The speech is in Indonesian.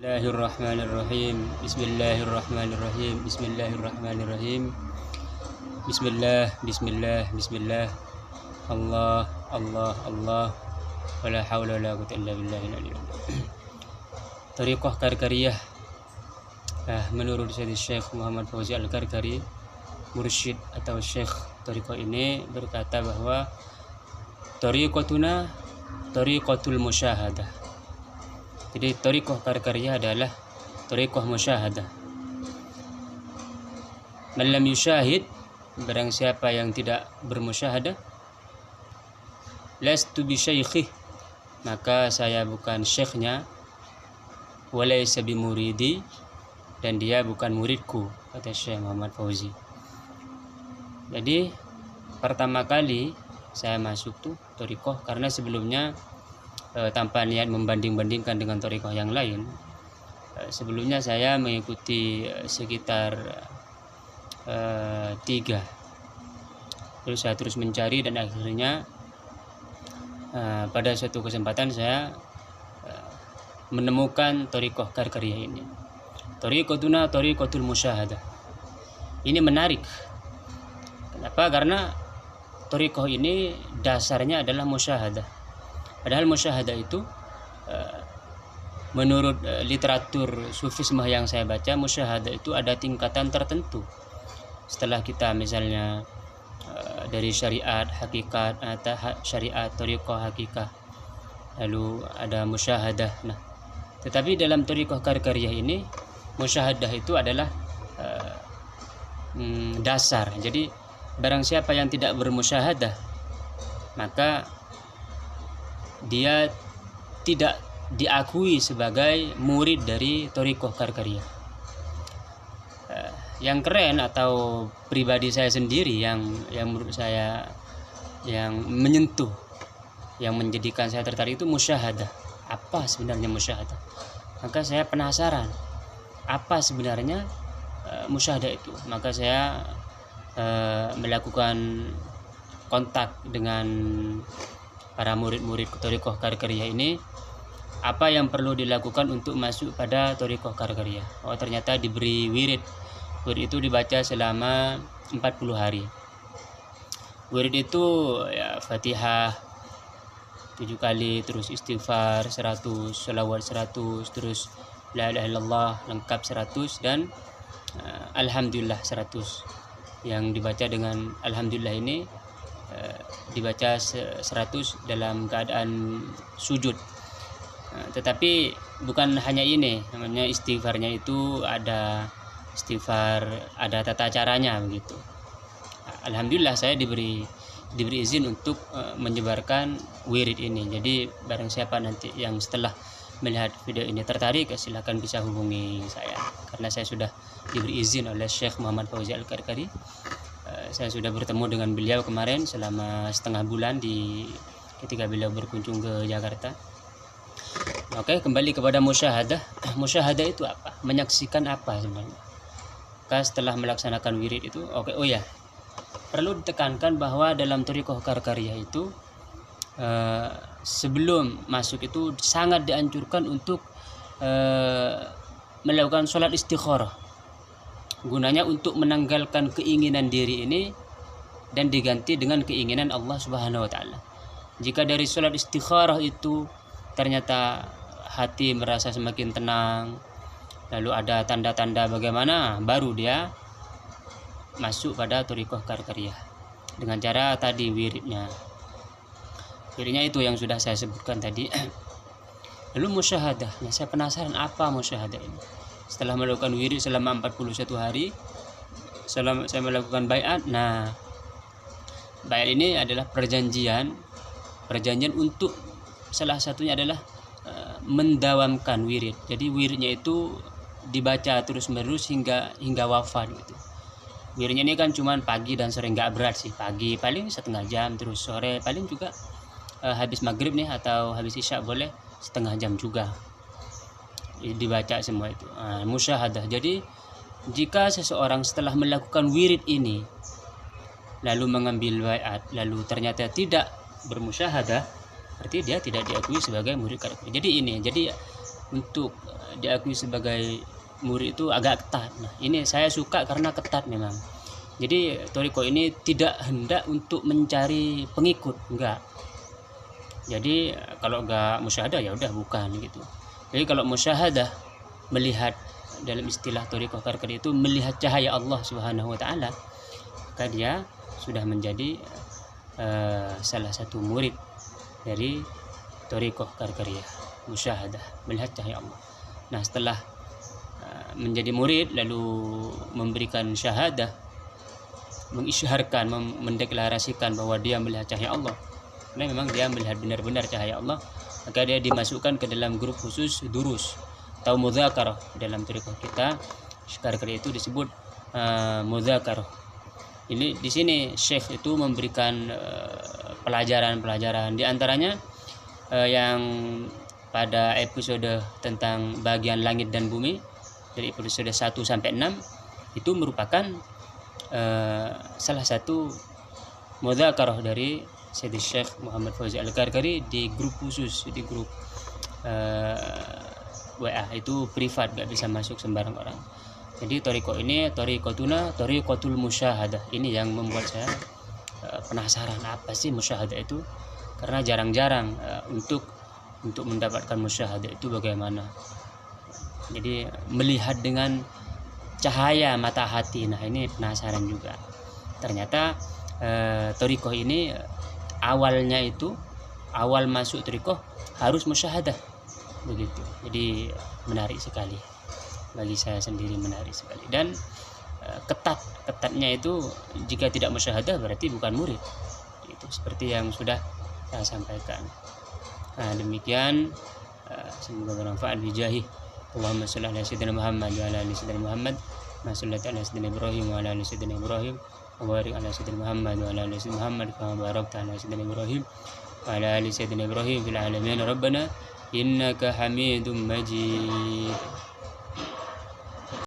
Bismillahirrahmanirrahim. Bismillahirrahmanirrahim. Bismillahirrahmanirrahim. Bismillah, bismillah, bismillah. Allah, Allah, Allah. Wala haula wala quwwata illa billahil aliyyil azim. Thariqah Karkariyah. Menurut Syekh Muhammad Fauzi Al-Karkari, mursyid atau Syekh thariqah ini berkata bahwa thariqatuna thariqatul musyahadah. Jadi thariqah Karkariyah adalah thariqah musyahadah. Man lam yusyahid, barang siapa yang tidak bermusyahadah, lastu bi syaikhih, maka saya bukan syekhnya, walaysa bi muridi, dan dia bukan muridku, kata Syekh Muhammad Fauzi. Jadi pertama kali saya masuk tuh thariqah karena sebelumnya tanpa niat membanding-bandingkan dengan thariqah yang lain, sebelumnya saya mengikuti sekitar 3, terus saya terus mencari dan akhirnya pada suatu kesempatan saya menemukan thariqah Karkariyah ini. Thariqatuna thariqatul musyahadah. Ini menarik. Kenapa? Karena thariqah ini dasarnya adalah musyahadah. Padahal musyahadah itu menurut literatur sufisme yang saya baca, musyahadah itu ada tingkatan tertentu. Setelah kita misalnya dari syariat, hakikat, syariat, thariqah, hakikat, lalu ada musyahadah. Nah, tetapi dalam thariqah Karkariyah ini musyahadah itu adalah dasar. Jadi barang siapa yang tidak bermusyahadah, maka dia tidak diakui sebagai murid dari thariqah Karkariyah. Yang keren atau pribadi saya sendiri yang menurut saya yang menyentuh, yang menjadikan saya tertarik itu musyahadah. Apa sebenarnya musyahadah? Maka saya penasaran apa sebenarnya musyahadah itu. Maka saya melakukan kontak dengan para murid-murid thariqah Karkariyah ini, apa yang perlu dilakukan untuk masuk pada thariqah Karkariyah. Oh, ternyata diberi wirid. Wirid itu dibaca selama 40 hari. Wirid itu ya Fatihah 7 kali, terus istighfar 100, shalawat 100, terus la ilaha illallah lengkap 100, dan alhamdulillah 100. Yang dibaca dengan alhamdulillah ini dibaca 100 dalam keadaan sujud. Tetapi bukan hanya ini, namanya istighfarnya itu ada istighfar, ada tata caranya begitu. Alhamdulillah saya diberi izin untuk menyebarkan wirid ini. Jadi barang siapa nanti yang setelah melihat video ini tertarik, silakan bisa hubungi saya, karena saya sudah diberi izin oleh Syekh Muhammad Fauzi Al-Karkari. Saya sudah bertemu dengan beliau kemarin selama setengah bulan ketika beliau berkunjung ke Jakarta. Oke, kembali kepada musyahadah. Musyahadah itu apa? Menyaksikan apa sebenarnya? Setelah melaksanakan wirid itu, perlu ditekankan bahwa dalam thariqah Karkariyah itu sebelum masuk itu sangat dianjurkan untuk melakukan sholat istikharah. Gunanya untuk menanggalkan keinginan diri ini dan diganti dengan keinginan Allah Subhanahu wa taala. Jika dari sholat istikharah itu ternyata hati merasa semakin tenang, lalu ada tanda-tanda bagaimana, baru dia masuk pada thariqah Karkariyah dengan cara tadi wiridnya. Wiridnya itu yang sudah saya sebutkan tadi. Lalu musyahadahnya, saya penasaran apa musyahadah ini. Setelah melakukan wirid selama 41 hari, setelah saya melakukan baiat. Nah, baiat ini adalah perjanjian untuk salah satunya adalah mendawamkan wirid. Jadi wiridnya itu dibaca terus-menerus hingga wafat gitu. Wiridnya ini kan cuma pagi dan sore, nggak berat sih. Pagi paling setengah jam, terus sore paling juga habis maghrib nih atau habis isya boleh setengah jam juga dibaca semua itu. Musyahadah. Jadi jika seseorang setelah melakukan wirid ini lalu mengambil baiat, lalu ternyata tidak bermusyahadah, berarti dia tidak diakui sebagai murid Karkariyah. Jadi untuk diakui sebagai murid itu agak ketat. Nah, ini saya suka karena ketat memang. Jadi thariqah ini tidak hendak untuk mencari pengikut, enggak. Jadi kalau enggak musyahadah ya udah bukan gitu. Jadi kalau musyahadah, melihat, dalam istilah thariqah karkariyah itu melihat cahaya Allah Subhanahu wa taala, maka dia sudah menjadi salah satu murid dari thariqah karkariyah, musyahadah, melihat cahaya Allah. Nah, setelah menjadi murid lalu memberikan syahadah, mengisyharkan, mendeklarasikan bahwa dia melihat cahaya Allah, karena memang dia melihat benar-benar cahaya Allah, maka dia dimasukkan ke dalam grup khusus durus atau mudzakarah. Dalam thariqah kita karkariyah itu disebut mudzakarah. Ini di sini Syekh itu memberikan pelajaran-pelajaran, di antaranya yang pada episode tentang bagian langit dan bumi, dari episode 1 sampai 6 itu merupakan salah satu mudzakarah dari Sayyidi Syekh Muhammad Fauzi Al-Karkari di grup khusus, di grup WA itu privat, gak bisa masuk sembarang orang. Jadi thariqah ini thariqatuna thariqatul musyahadah. Ini yang membuat saya penasaran apa sih musyahadah itu, karena jarang-jarang untuk mendapatkan musyahadah itu bagaimana. Jadi melihat dengan cahaya mata hati. Nah, ini penasaran juga. Ternyata thariqah ini awalnya itu, awal masuk thariqah harus musyahadah begitu. Jadi menarik sekali, bagi saya sendiri menarik sekali. Dan ketatnya itu, jika tidak musyahadah berarti bukan murid. Itu seperti yang sudah saya sampaikan. Nah, demikian, semoga bermanfaat. Bijahi Allahumma sholli ala sayyidina Muhammad wa ala ali sayyidina Muhammad, ma shallaita ala sayyidina Ibrahim wa ala ali sayyidina Ibrahim, wa barik ala sayyidina Muhammad wa ala ali sayyidina Muhammad kama barakta ala sayyidina Ibrahim wa ala ali sayyidina Ibrahim fil alamin. Rabbana innaka Hamidum Majid.